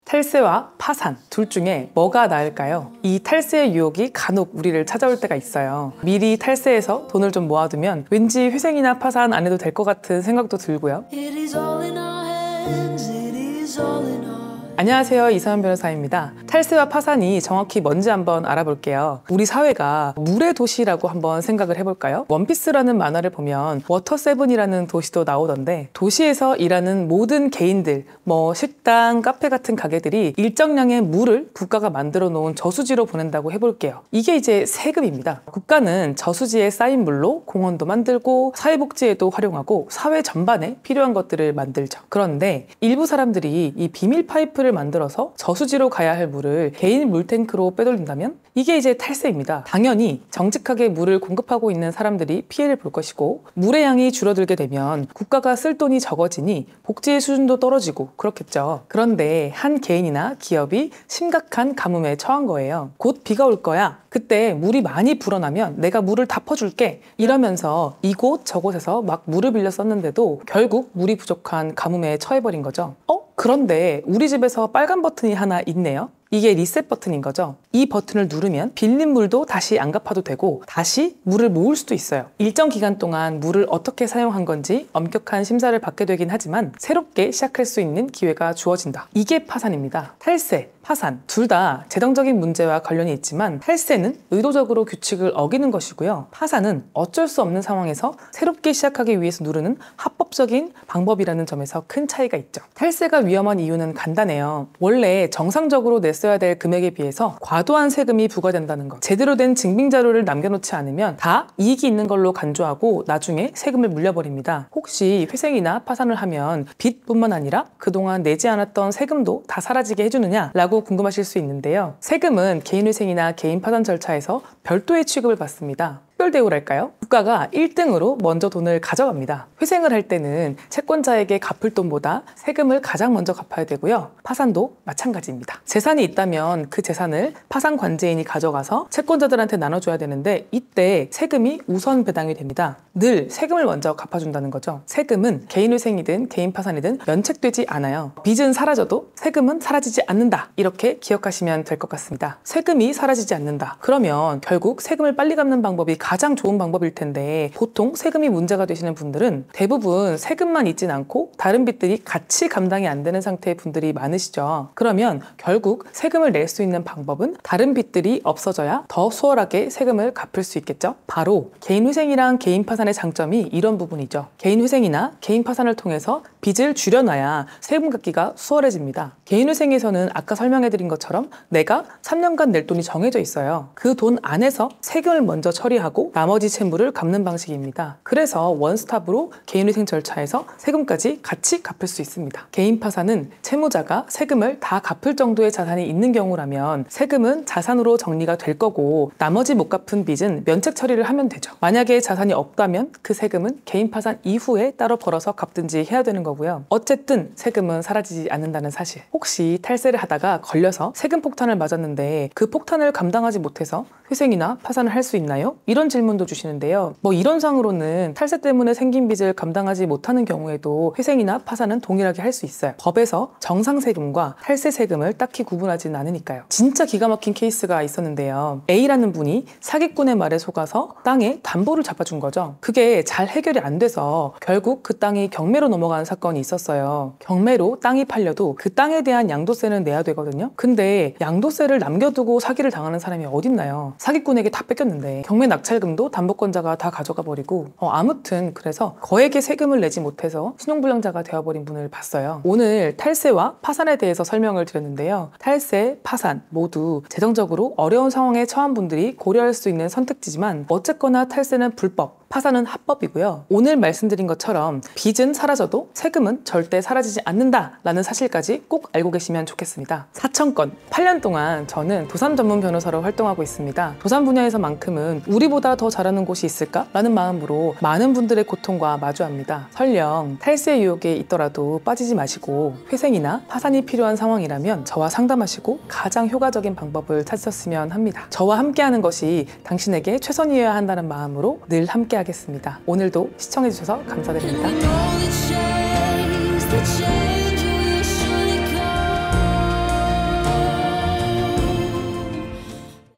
탈세와 파산 둘 중에 뭐가 나을까요? 이 탈세의 유혹이 간혹 우리를 찾아올 때가 있어요. 미리 탈세해서 돈을 좀 모아두면 왠지 회생이나 파산 안 해도 될 것 같은 생각도 들고요. 안녕하세요, 이서연 변호사입니다. 탈세와 파산이 정확히 뭔지 한번 알아볼게요. 우리 사회가 물의 도시라고 한번 생각을 해볼까요? 원피스라는 만화를 보면 워터7이라는 도시도 나오던데, 도시에서 일하는 모든 개인들, 식당, 카페 같은 가게들이 일정량의 물을 국가가 만들어 놓은 저수지로 보낸다고 해볼게요. 이게 이제 세금입니다. 국가는 저수지에 쌓인 물로 공원도 만들고 사회복지에도 활용하고 사회 전반에 필요한 것들을 만들죠. 그런데 일부 사람들이 이 비밀 파이프를 만들어서 저수지로 가야 할 물을 개인 물탱크로 빼돌린다면 이게 이제 탈세입니다. 당연히 정직하게 물을 공급하고 있는 사람들이 피해를 볼 것이고, 물의 양이 줄어들게 되면 국가가 쓸 돈이 적어지니 복지의 수준도 떨어지고 그렇겠죠. 그런데 한 개인이나 기업이 심각한 가뭄에 처한 거예요. 곧 비가 올 거야. 그때 물이 많이 불어나면 내가 물을 다 퍼줄게. 이러면서 이곳 저곳에서 막 물을 빌려 썼는데도 결국 물이 부족한 가뭄에 처해버린 거죠. 그런데 우리 집에서 빨간 버튼이 하나 있네요. 이게 리셋 버튼인 거죠. 이 버튼을 누르면 빌린 물도 다시 안 갚아도 되고 다시 물을 모을 수도 있어요. 일정 기간 동안 물을 어떻게 사용한 건지 엄격한 심사를 받게 되긴 하지만 새롭게 시작할 수 있는 기회가 주어진다. 이게 파산입니다. 탈세, 파산 둘 다 재정적인 문제와 관련이 있지만, 탈세는 의도적으로 규칙을 어기는 것이고요. 파산은 어쩔 수 없는 상황에서 새롭게 시작하기 위해서 누르는 합법적인 방법이라는 점에서 큰 차이가 있죠. 탈세가 위험한 이유는 간단해요. 원래 정상적으로 냈어야 될 금액에 비해서 과도한 세금이 부과된다는 것. 제대로 된 증빙 자료를 남겨놓지 않으면 다 이익이 있는 걸로 간주하고 나중에 세금을 물려버립니다. 혹시 회생이나 파산을 하면 빚뿐만 아니라 그동안 내지 않았던 세금도 다 사라지게 해주느냐 라고 궁금하실 수 있는데요. 세금은 개인회생이나 개인 파산 절차에서 별도의 취급을 받습니다. 특별대우랄까요? 국가가 1등으로 먼저 돈을 가져갑니다. 회생을 할 때는 채권자에게 갚을 돈보다 세금을 가장 먼저 갚아야 되고요. 파산도 마찬가지입니다. 재산이 있다면 그 재산을 파산 관제인이 가져가서 채권자들한테 나눠줘야 되는데, 이때 세금이 우선 배당이 됩니다. 늘 세금을 먼저 갚아준다는 거죠. 세금은 개인회생이든 개인 파산이든 면책되지 않아요. 빚은 사라져도 세금은 사라지지 않는다. 이렇게 기억하시면 될 것 같습니다. 세금이 사라지지 않는다. 그러면 결국 세금을 빨리 갚는 방법이 가장 좋은 방법일 텐데, 보통 세금이 문제가 되시는 분들은 대부분 세금만 있진 않고 다른 빚들이 같이 감당이 안 되는 상태의 분들이 많으시죠. 그러면 결국 세금을 낼 수 있는 방법은 다른 빚들이 없어져야 더 수월하게 세금을 갚을 수 있겠죠. 바로 개인회생이랑 개인 파산의 장점이 이런 부분이죠. 개인회생이나 개인 파산을 통해서 빚을 줄여놔야 세금 갚기가 수월해집니다. 개인회생에서는 아까 설명해드린 것처럼 내가 3년간 낼 돈이 정해져 있어요. 그 돈 안에서 세금을 먼저 처리하고 나머지 채무를 갚는 방식입니다. 그래서 원스톱으로 개인회생 절차에서 세금까지 같이 갚을 수 있습니다. 개인 파산은 채무자가 세금을 다 갚을 정도의 자산이 있는 경우라면 세금은 자산으로 정리가 될 거고, 나머지 못 갚은 빚은 면책 처리를 하면 되죠. 만약에 자산이 없다면 그 세금은 개인 파산 이후에 따로 벌어서 갚든지 해야 되는 거고요. 어쨌든 세금은 사라지지 않는다는 사실. 혹시 탈세를 하다가 걸려서 세금 폭탄을 맞았는데 그 폭탄을 감당하지 못해서 회생이나 파산을 할 수 있나요? 이런 질문도 주시는데요. 이런 상으로는 탈세 때문에 생긴 빚을 감당하지 못하는 경우에도 회생이나 파산은 동일하게 할 수 있어요. 법에서 정상세금과 탈세세금을 딱히 구분하지는 않으니까요. 진짜 기가 막힌 케이스가 있었는데요. A라는 분이 사기꾼의 말에 속아서 땅에 담보를 잡아준 거죠. 그게 잘 해결이 안 돼서 결국 그 땅이 경매로 넘어가는 사건이 있었어요. 경매로 땅이 팔려도 그 땅에 대한 양도세는 내야 되거든요. 근데 양도세를 남겨두고 사기를 당하는 사람이 어딨나요? 사기꾼에게 다 뺏겼는데 경매 낙찰금도 담보권자가 다 가져가 버리고, 아무튼 그래서 거액의 세금을 내지 못해서 신용불량자가 되어버린 분을 봤어요. 오늘 탈세와 파산에 대해서 설명을 드렸는데요. 탈세, 파산 모두 재정적으로 어려운 상황에 처한 분들이 고려할 수 있는 선택지지만 어쨌거나 탈세는 불법, 파산은 합법이고요. 오늘 말씀드린 것처럼 빚은 사라져도 세금은 절대 사라지지 않는다라는 사실까지 꼭 알고 계시면 좋겠습니다. 4,000건, 8년 동안 저는 도산 전문 변호사로 활동하고 있습니다. 도산 분야에서만큼은 우리보다 더 잘하는 곳이 있을까? 라는 마음으로 많은 분들의 고통과 마주합니다. 설령 탈세 유혹에 있더라도 빠지지 마시고, 회생이나 파산이 필요한 상황이라면 저와 상담하시고 가장 효과적인 방법을 찾으셨으면 합니다. 저와 함께하는 것이 당신에게 최선이어야 한다는 마음으로 늘 함께 하겠습니다. 오늘도 시청해주셔서 감사드립니다.